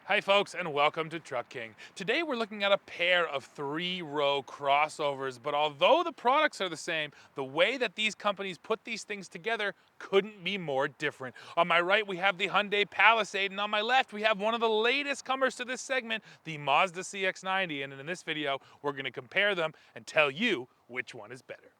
Hi folks, and welcome to Truck King. Today we're looking at a pair of three-row crossovers, but although the products are the same, the way that these companies put these things together couldn't be more different. On my right we have the Hyundai Palisade, and on my left we have one of the latest comers to this segment, the Mazda CX-90, and in this video we're going to compare them and tell you which one is better.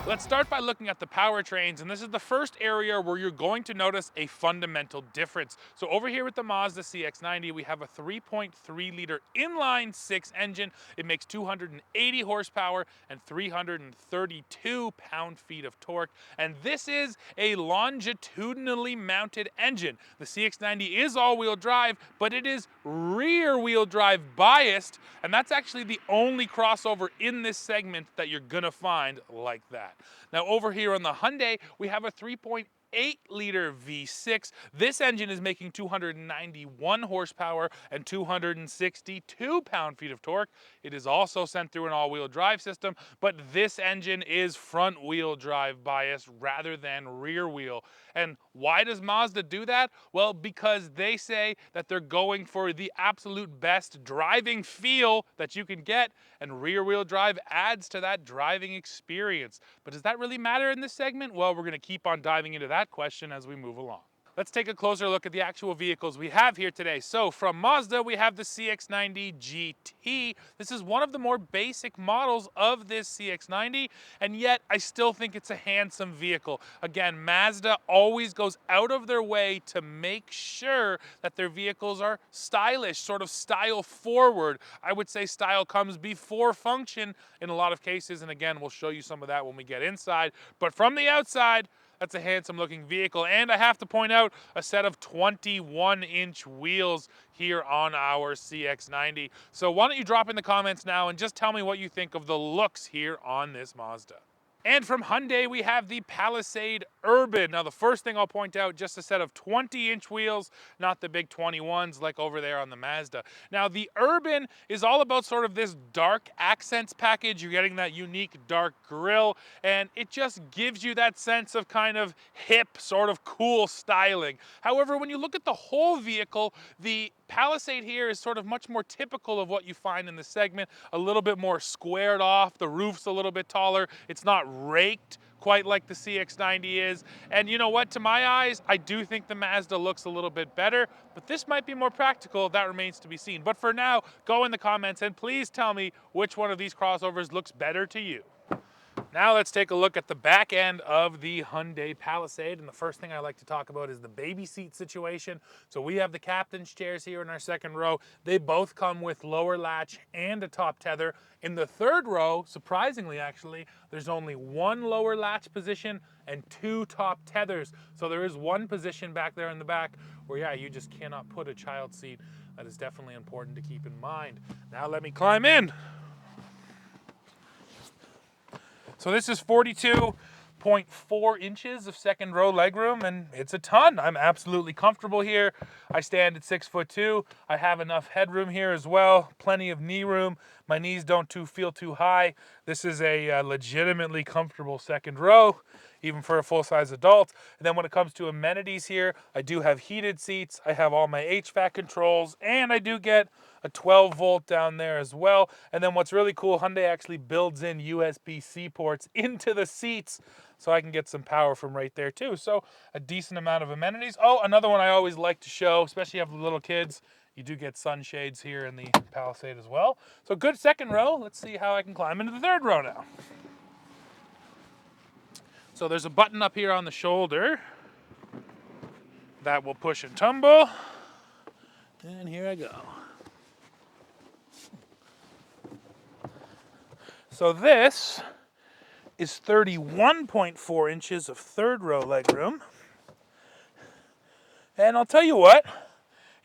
Let's start by looking at the powertrains, and this is the first area where you're going to notice a fundamental difference. So over here with the Mazda CX-90, we have a 3.3-liter inline-six engine. It makes 280 horsepower and 332 pound-feet of torque, and this is a longitudinally mounted engine. The CX-90 is all-wheel drive, but it is rear-wheel drive biased, and that's actually the only crossover in this segment that you're gonna find like that. Now over here on the Hyundai, we have a 3.8-liter V6. This engine is making 291 horsepower and 262 pound-feet of torque. It is also sent through an all-wheel drive system, but this engine is front-wheel drive biased rather than rear-wheel. And why does Mazda do that? Well, because they say that they're going for the absolute best driving feel that you can get, and rear-wheel drive adds to that driving experience. But does that really matter in this segment? Well, we're going to keep on diving into that question as we move along. Let's take a closer look at the actual vehicles we have here today. So from Mazda, we have the CX-90 GT. This is one of the more basic models of this CX-90, and yet I still think it's a handsome vehicle. Again, Mazda always goes out of their way to make sure that their vehicles are stylish, sort of style forward. I would say style comes before function in a lot of cases, and again, we'll show you some of that when we get inside. But from the outside, that's a handsome looking vehicle, and I have to point out a set of 21-inch wheels here on our CX-90. So why don't you drop in the comments now and just tell me what you think of the looks here on this Mazda. And from Hyundai, we have the Palisade Urban. Now, the first thing I'll point out, just a set of 20-inch wheels, not the big 21s like over there on the Mazda. Now, the Urban is all about sort of this dark accents package. You're getting that unique dark grille, and it just gives you that sense of kind of hip, sort of cool styling. However, when you look at the whole vehicle, the Palisade here is sort of much more typical of what you find in the segment, a little bit more squared off, the roof's a little bit taller, it's not raked quite like the CX-90 is. And you know what, to my eyes, I do think the Mazda looks a little bit better, but this might be more practical. That remains to be seen. But for now, go in the comments and please tell me which one of these crossovers looks better to you. Now let's take a look at the back end of the Hyundai Palisade, and the first thing I like to talk about is the baby seat situation. So we have the captain's chairs here in our second row. They both come with lower latch and a top tether. In the third row, surprisingly actually, there's only one lower latch position and two top tethers. So there is one position back there in the back where, yeah, you just cannot put a child seat. That is definitely important to keep in mind. Now let me climb in. So this is 42.4 inches of second row legroom, and it's a ton. I'm absolutely comfortable here. I stand at 6'2". I have enough headroom here as well, plenty of knee room. My knees don't feel too high. This is a legitimately comfortable second row, even for a full-size adult. And then when it comes to amenities here, I do have heated seats, I have all my HVAC controls, and I do get a 12-volt down there as well. And then what's really cool, Hyundai actually builds in USB-C ports into the seats, so I can get some power from right there too. So a decent amount of amenities. Oh, another one I always like to show, especially if you have little kids, you do get sunshades here in the Palisade as well. So good second row. Let's see how I can climb into the third row now. So there's a button up here on the shoulder that will push and tumble. And here I go. So this is 31.4 inches of third row legroom. And I'll tell you what,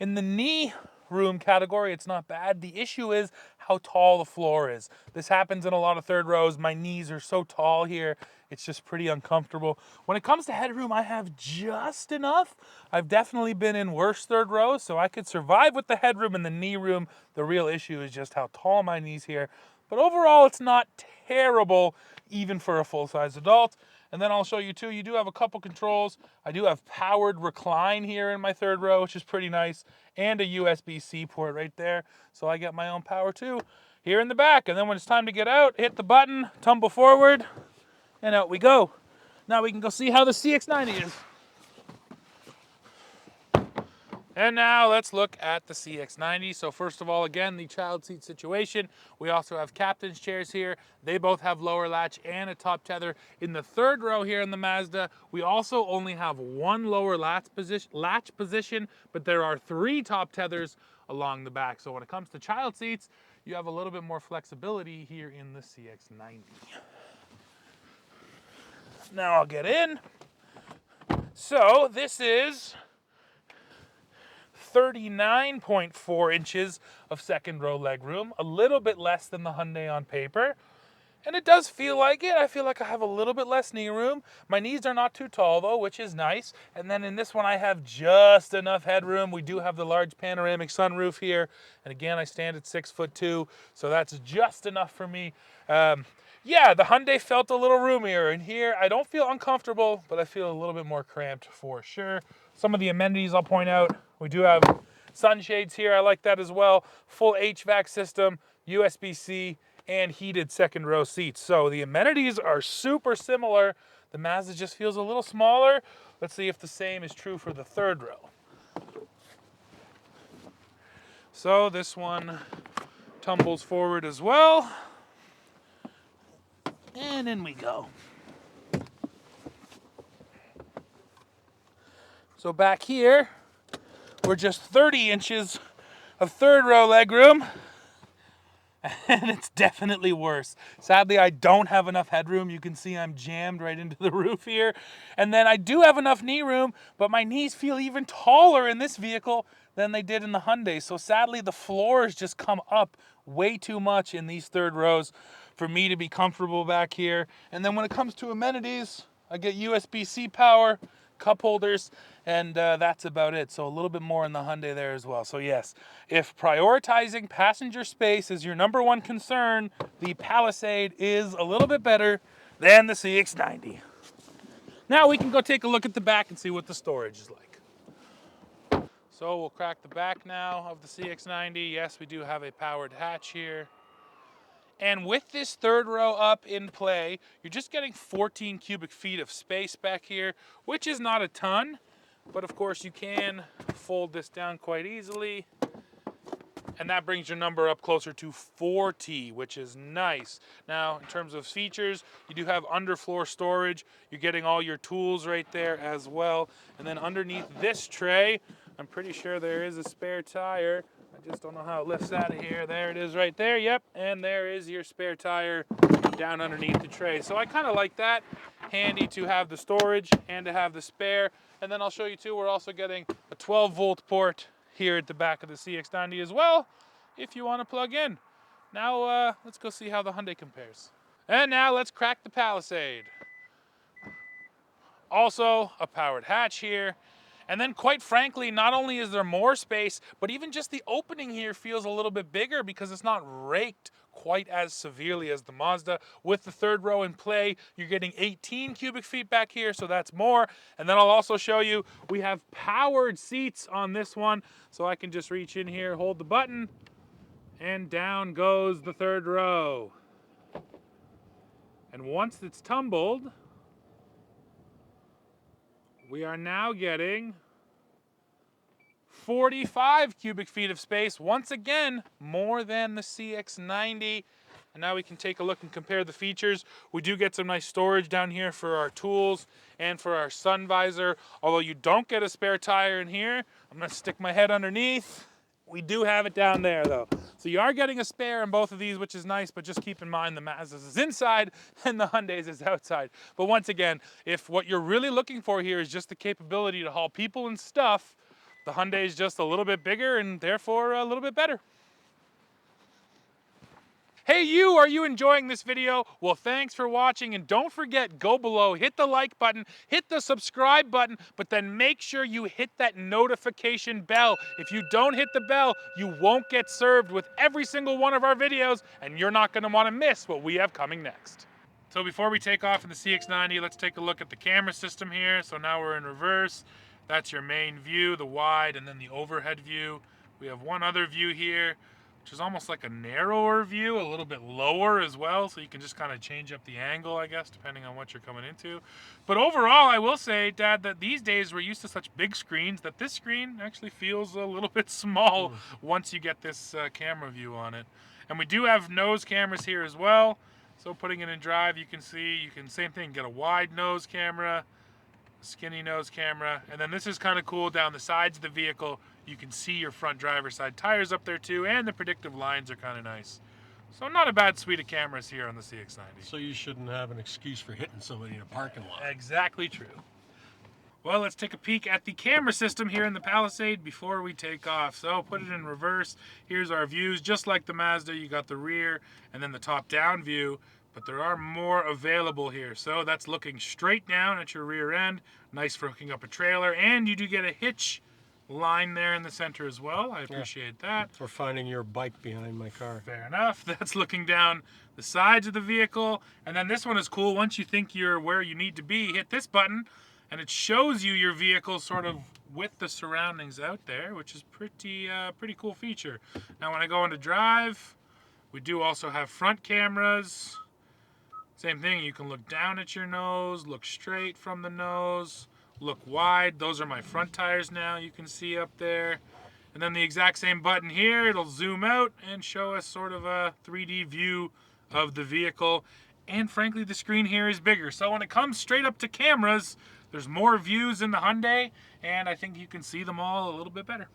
in the knee room category, it's not bad. The issue is how tall the floor is. This happens in a lot of third rows. My knees are so tall here, it's just pretty uncomfortable. When it comes to headroom, I have just enough. I've definitely been in worse third rows, so I could survive with the headroom. In the knee room, the real issue is just how tall my knees here. But overall, it's not terrible, even for a full-size adult. And then I'll show you too, you do have a couple controls. I do have powered recline here in my third row, which is pretty nice, and a USB-C port right there. So I get my own power too here in the back. And then when it's time to get out, hit the button, tumble forward, and out we go. Now we can go see how the CX-90 is. And now let's look at the CX-90. So first of all, again, the child seat situation. We also have captain's chairs here. They both have lower latch and a top tether. In the third row here in the Mazda, we also only have one lower latch position, but there are 3 top tethers along the back. So when it comes to child seats, you have a little bit more flexibility here in the CX-90. Now I'll get in. So this is 39.4 inches of second row legroom, a little bit less than the Hyundai on paper. And it does feel like it. I feel like I have a little bit less knee room. My knees are not too tall though, which is nice. And then in this one, I have just enough headroom. We do have the large panoramic sunroof here. And again, I stand at 6'2", so that's just enough for me. Yeah, the Hyundai felt a little roomier. And here, I don't feel uncomfortable, but I feel a little bit more cramped for sure. Some of the amenities I'll point out. We do have sunshades here. I like that as well. Full HVAC system, USB-C, and heated second row seats. So the amenities are super similar. The Mazda just feels a little smaller. Let's see if the same is true for the third row. So this one tumbles forward as well. And in we go. So back here, we're just 30 inches of third row legroom. And it's definitely worse. Sadly, I don't have enough headroom. You can see I'm jammed right into the roof here. And then I do have enough knee room, but my knees feel even taller in this vehicle than they did in the Hyundai. So sadly, the floors just come up way too much in these third rows for me to be comfortable back here. And then when it comes to amenities, I get USB-C power, cup holders, and that's about it. So a little bit more in the Hyundai there as well. So yes, if prioritizing passenger space is your number one concern, the Palisade is a little bit better than the CX-90. Now we can go take a look at the back and see what the storage is like. So we'll crack the back now of the CX-90. Yes, we do have a powered hatch here. And with this third row up in play, you're just getting 14 cubic feet of space back here, which is not a ton, but of course you can fold this down quite easily. And that brings your number up closer to 40, which is nice. Now, in terms of features, you do have underfloor storage. You're getting all your tools right there as well. And then underneath this tray, I'm pretty sure there is a spare tire. I just don't know how it lifts out of here. There it is right there, yep. And there is your spare tire down underneath the tray. So I kind of like that. Handy to have the storage and to have the spare. And then I'll show you too, we're also getting a 12-volt port here at the back of the CX-90 as well, if you want to plug in. Now, let's go see how the Hyundai compares. And now let's crack the Palisade. Also, a powered hatch here. And then quite frankly, not only is there more space, but even just the opening here feels a little bit bigger because it's not raked quite as severely as the Mazda. With the third row in play, you're getting 18 cubic feet back here, so that's more. And then I'll also show you, we have powered seats on this one, so I can just reach in here, hold the button, and down goes the third row. And once it's tumbled, we are now getting 45 cubic feet of space. Once again, more than the CX-90. And now we can take a look and compare the features. We do get some nice storage down here for our tools and for our sun visor. Although you don't get a spare tire in here, I'm gonna stick my head underneath. We do have it down there though. So you are getting a spare in both of these, which is nice, but just keep in mind the Mazda's is inside and the Hyundai's is outside. But once again, if what you're really looking for here is just the capability to haul people and stuff, The Hyundai is just a little bit bigger and therefore a little bit better. Hey you, are you enjoying this video? Well, thanks for watching, and don't forget, go below, hit the like button, hit the subscribe button, but then make sure you hit that notification bell. If you don't hit the bell, you won't get served with every single one of our videos, and you're not gonna wanna miss what we have coming next. So before we take off in the CX-90, let's take a look at the camera system here. So now we're in reverse. That's your main view, the wide, and then the overhead view. We have one other view here, which is almost like a narrower view, a little bit lower as well, so you can just kind of change up the angle, I guess, depending on what you're coming into. But overall, I will say, Dad, that these days we're used to such big screens that this screen actually feels a little bit small once you get this camera view on it. And we do have nose cameras here as well. So putting it in drive, you can see, same thing, get a wide nose camera, skinny nose camera, and then this is kind of cool down the sides of the vehicle. You can see your front driver's side tires up there too, and the predictive lines are kind of nice. So not a bad suite of cameras here on the CX-90. So you shouldn't have an excuse for hitting somebody in a parking lot. Exactly true. Well, let's take a peek at the camera system here in the Palisade before we take off. So put it in reverse. Here's our views, just like the Mazda. You got the rear and then the top-down view, but there are more available here. So that's looking straight down at your rear end. Nice for hooking up a trailer, and you do get a hitch line there in the center as well. I appreciate that. For finding your bike behind my car. Fair enough. That's looking down the sides of the vehicle. And then this one is cool. Once you think you're where you need to be, hit this button, and it shows you your vehicle sort of with the surroundings out there, which is pretty cool feature. Now when I go into drive, we do also have front cameras. Same thing, you can look down at your nose, look straight from the nose, look wide. Those are my front tires now, you can see up there. And then the exact same button here, it'll zoom out and show us sort of a 3D view of the vehicle. And frankly, the screen here is bigger. So when it comes straight up to cameras, there's more views in the Hyundai, and I think you can see them all a little bit better.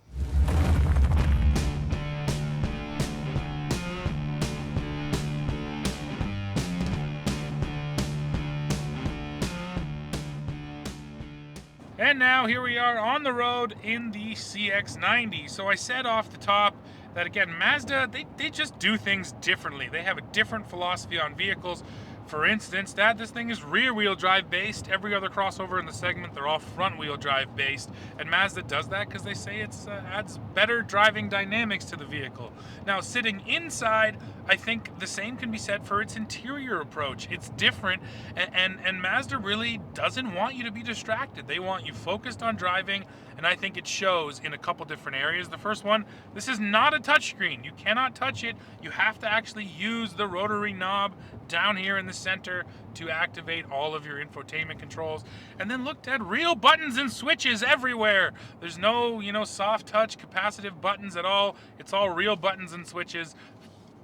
And now here we are on the road in the CX-90. So I said off the top that, again, Mazda, they just do things differently. They have a different philosophy on vehicles. For instance, Dad, this thing is rear-wheel drive based. Every other crossover in the segment, they're all front-wheel drive based. And Mazda does that because they say it adds better driving dynamics to the vehicle. Now, sitting inside, I think the same can be said for its interior approach. It's different, and Mazda really doesn't want you to be distracted. They want you focused on driving, and I think it shows in a couple different areas. The first one, this is not a touchscreen. You cannot touch it. You have to actually use the rotary knob down here in the center to activate all of your infotainment controls. And then look, Dad, real buttons and switches everywhere. There's no, soft touch capacitive buttons at all. It's all real buttons and switches,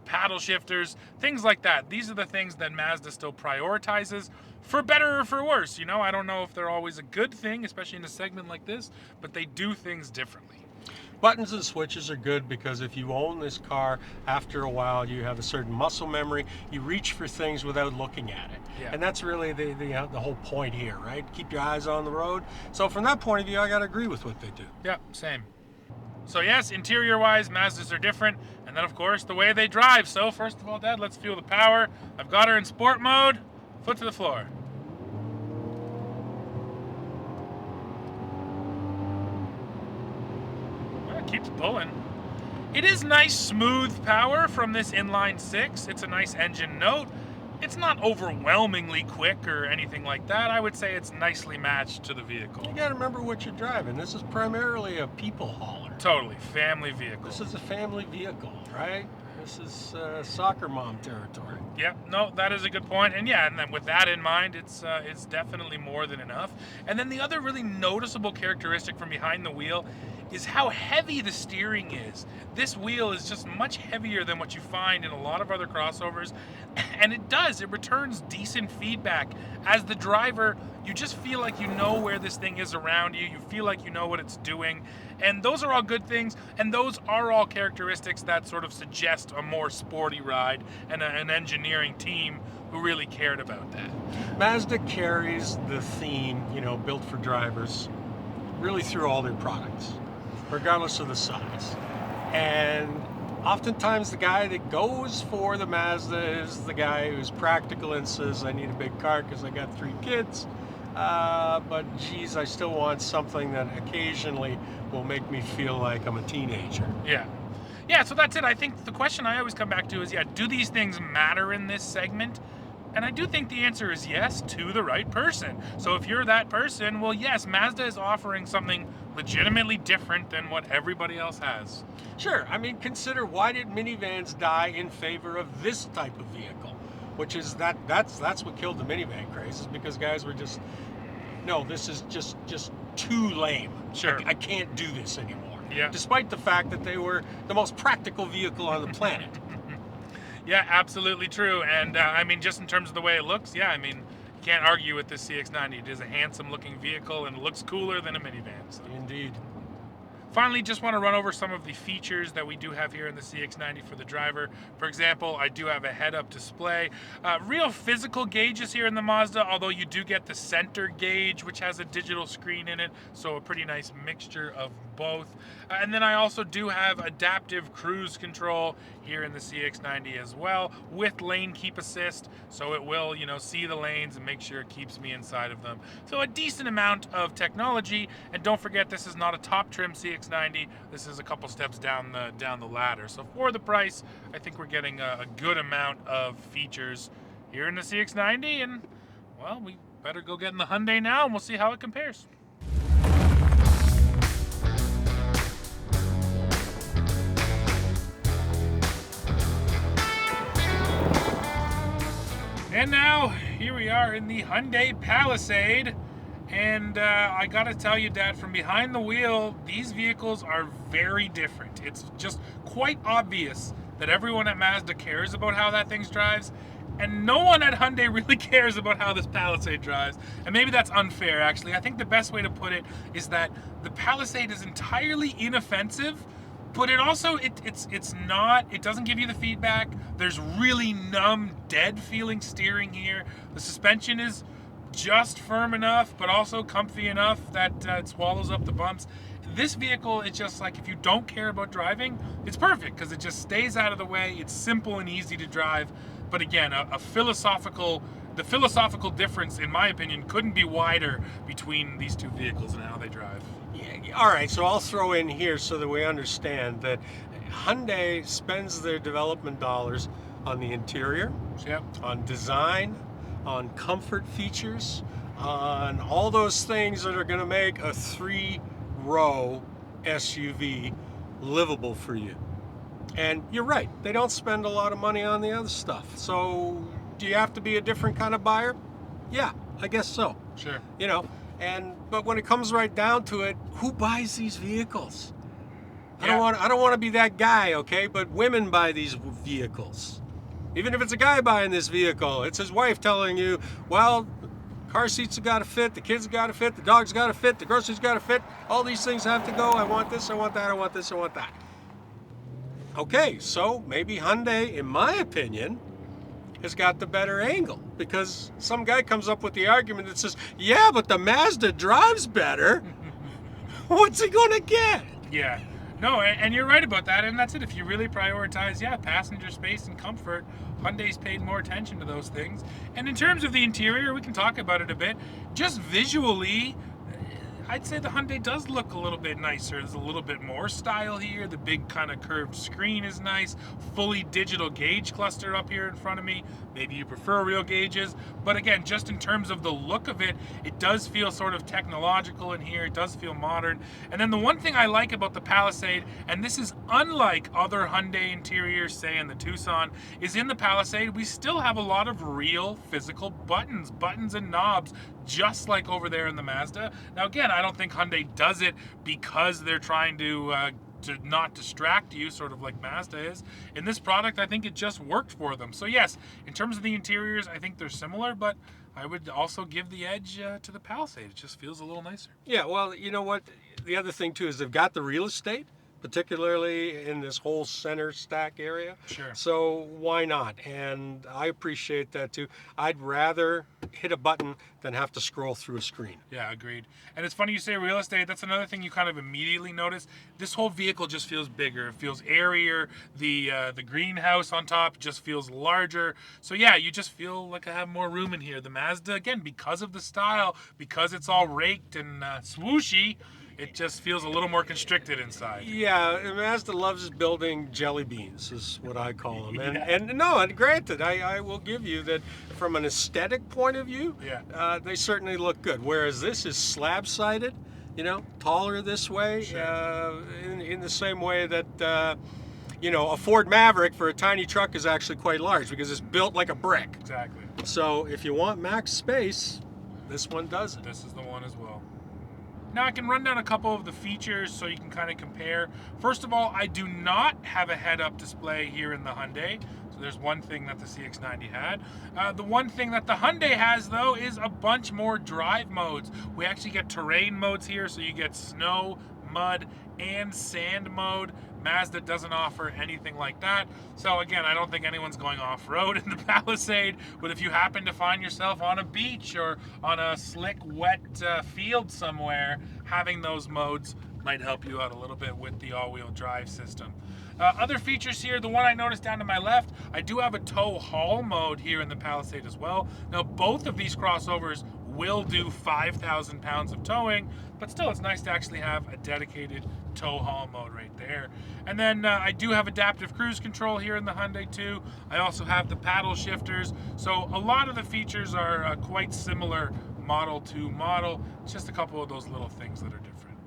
paddle shifters, things like that. These are the things that Mazda still prioritizes, for better or for worse. I don't know if they're always a good thing, especially in a segment like this, but they do things differently. Buttons and switches are good because if you own this car, after a while you have a certain muscle memory. You reach for things without looking at it. Yeah. And that's really the whole point here, right? Keep your eyes on the road. So from that point of view, I got to agree with what they do. Yeah, same. So yes, interior-wise, Mazdas are different. And then, of course, the way they drive. So first of all, Dad, let's feel the power. I've got her in sport mode. Foot to the floor. Keeps pulling. It is nice smooth power from this inline six. It's a nice engine note. It's not overwhelmingly quick or anything like that. I would say it's nicely matched to the vehicle. You gotta remember what you're driving. This is primarily a people hauler. Totally, family vehicle. This is a family vehicle, right? This is soccer mom territory. Yeah, no, that is a good point. And yeah, and then with that in mind, it's definitely more than enough. And then the other really noticeable characteristic from behind the wheel is how heavy the steering is. This wheel is just much heavier than what you find in a lot of other crossovers, and it returns decent feedback. As the driver, you just feel like you know where this thing is around you, you feel like you know what it's doing, and those are all good things, and those are all characteristics that sort of suggest a more sporty ride and an engineering team who really cared about that. Mazda carries the theme, built for drivers, really through all their products. regardless of the size. And oftentimes the guy that goes for the Mazda is the guy who's practical and says, I need a big car because I got 3 kids. But geez, I still want something that occasionally will make me feel like I'm a teenager. Yeah. Yeah, so that's it. I think the question I always come back to is, do these things matter in this segment? And I do think the answer is yes, to the right person. So if you're that person, well, yes, Mazda is offering something legitimately different than what everybody else has. Sure. I mean, consider, why did minivans die in favor of this type of vehicle? Which is that's what killed the minivan craze, is because guys were just, no, this is just too lame. Sure. I can't do this anymore. Yeah. Despite the fact that they were the most practical vehicle on the planet. Yeah, absolutely true. And I mean, just in terms of the way it looks, yeah, I mean, you can't argue with this CX-90. It is a handsome looking vehicle and it looks cooler than a minivan. So. Indeed. Finally, just want to run over some of the features that we do have here in the CX-90 for the driver. For example, I do have a head-up display. Real physical gauges here in the Mazda, although you do get the center gauge, which has a digital screen in it, so a pretty nice mixture of both. And then I also do have adaptive cruise control here in the CX-90 as well, with lane keep assist, so it will, see the lanes and make sure it keeps me inside of them. So a decent amount of technology, and don't forget, this is not a top trim CX-90. This is a couple steps down the ladder. So for the price, I think we're getting a good amount of features here in the CX-90, and well, we better go get in the Hyundai now, and we'll see how it compares. And now, here we are in the Hyundai Palisade, and I gotta tell you, Dad, from behind the wheel, these vehicles are very different. It's just quite obvious that everyone at Mazda cares about how that thing drives, and no one at Hyundai really cares about how this Palisade drives. And maybe that's unfair, actually. I think the best way to put it is that the Palisade is entirely inoffensive, but it also, it's not, it doesn't give you the feedback. There's really numb, dead feeling steering here. The suspension is just firm enough, but also comfy enough that it swallows up the bumps. This vehicle, it's just like, if you don't care about driving, it's perfect because it just stays out of the way. It's simple and easy to drive. But again, the philosophical difference, in my opinion, couldn't be wider between these two vehicles and how they drive. Yeah, all right, so I'll throw in here so that we understand that Hyundai spends their development dollars on the interior, Yep. on design, on comfort features, on all those things that are going to make a 3-row SUV livable for you. And you're right, they don't spend a lot of money on the other stuff. So do you have to be a different kind of buyer? Yeah, I guess so. Sure. But when it comes right down to it, who buys these vehicles? Yeah. I don't want to be that guy, okay? But women buy these vehicles. Even if it's a guy buying this vehicle, it's his wife telling you, well, car seats have got to fit, the kids have got to fit, the dog's got to fit, the groceries got to fit, all these things have to go. I want this, I want that, I want this, I want that. Okay, so maybe Hyundai, in my opinion, has got the better angle, because some guy comes up with the argument that says, yeah, but the Mazda drives better. What's he gonna get? Yeah. No, and you're right about that, and that's it. If you really prioritize, passenger space and comfort, Hyundai's paid more attention to those things. And in terms of the interior, we can talk about it a bit. Just visually, I'd say the Hyundai does look a little bit nicer. There's a little bit more style here. The big kind of curved screen is nice. Fully digital gauge cluster up here in front of me. Maybe you prefer real gauges. But again, just in terms of the look of it, it does feel sort of technological in here. It does feel modern. And then the one thing I like about the Palisade, and this is unlike other Hyundai interiors, say in the Tucson, is in the Palisade, we still have a lot of real physical buttons and knobs, just like over there in the Mazda. Now again, I don't think Hyundai does it because they're trying to not distract you, sort of like Mazda is. In this product, I think it just worked for them. So yes, in terms of the interiors, I think they're similar, but I would also give the edge to the Palisade. It just feels a little nicer. Yeah, well, you know what? The other thing too is they've got the real estate particularly in this whole center stack area. Sure. So why not? And I appreciate that too. I'd rather hit a button than have to scroll through a screen. Yeah, agreed. And it's funny you say real estate. That's another thing you kind of immediately notice. This whole vehicle just feels bigger. It feels airier. The greenhouse on top just feels larger. So yeah, you just feel like I have more room in here. The Mazda, again, because of the style, because it's all raked and swooshy, it just feels a little more constricted inside. Yeah, Mazda loves building jelly beans, is what I call them. Yeah. And no, and granted, I will give you that from an aesthetic point of view, Yeah. they certainly look good. Whereas this is slab-sided, taller this way, Sure. in the same way that, a Ford Maverick for a tiny truck is actually quite large because it's built like a brick. Exactly. So if you want max space, this one does it. This is the one as well. Now I can run down a couple of the features so you can kind of compare. First of all, I do not have a head-up display here in the Hyundai. So there's one thing that the CX-90 had. The one thing that the Hyundai has though is a bunch more drive modes. We actually get terrain modes here, so you get snow, mud, and sand mode. Mazda doesn't offer anything like that. So again, I don't think anyone's going off-road in the Palisade, but if you happen to find yourself on a beach or on a slick, wet field somewhere, having those modes might help you out a little bit with the all-wheel drive system. Other features here, the one I noticed down to my left, I do have a tow haul mode here in the Palisade as well. Now both of these crossovers will do 5,000 pounds of towing, but still it's nice to actually have a dedicated tow haul mode right there. And then I do have adaptive cruise control here in the Hyundai too. I also have the paddle shifters, so a lot of the features are quite similar model to model. It's just a couple of those little things that are different.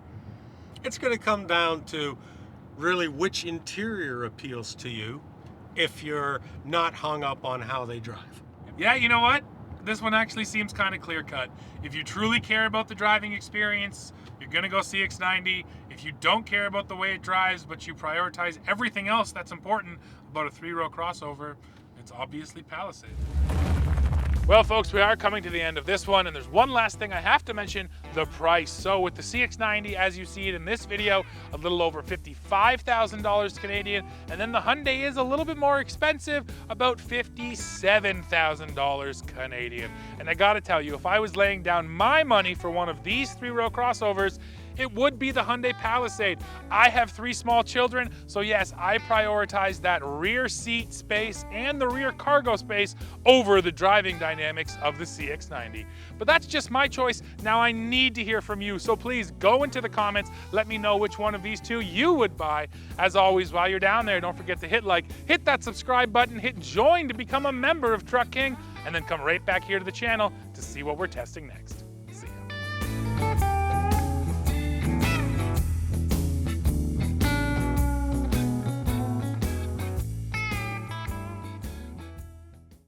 It's going to come down to really which interior appeals to you if you're not hung up on how they drive. Yeah, you know what? This one actually seems kind of clear-cut. If you truly care about the driving experience, you're gonna go CX-90. If you don't care about the way it drives, but you prioritize everything else that's important about a three-row crossover, it's obviously Palisade. Well, folks, we are coming to the end of this one, and there's one last thing I have to mention, the price. So with the CX-90, as you see it in this video, a little over $55,000 Canadian, and then the Hyundai is a little bit more expensive, about $57,000 Canadian. And I gotta tell you, if I was laying down my money for one of these three-row crossovers, it would be the Hyundai Palisade. I have 3 small children, so yes, I prioritize that rear seat space and the rear cargo space over the driving dynamics of the CX-90. But that's just my choice. Now I need to hear from you, so please go into the comments, let me know which one of these two you would buy. As always, while you're down there, don't forget to hit like, hit that subscribe button, hit join to become a member of Truck King, and then come right back here to the channel to see what we're testing next.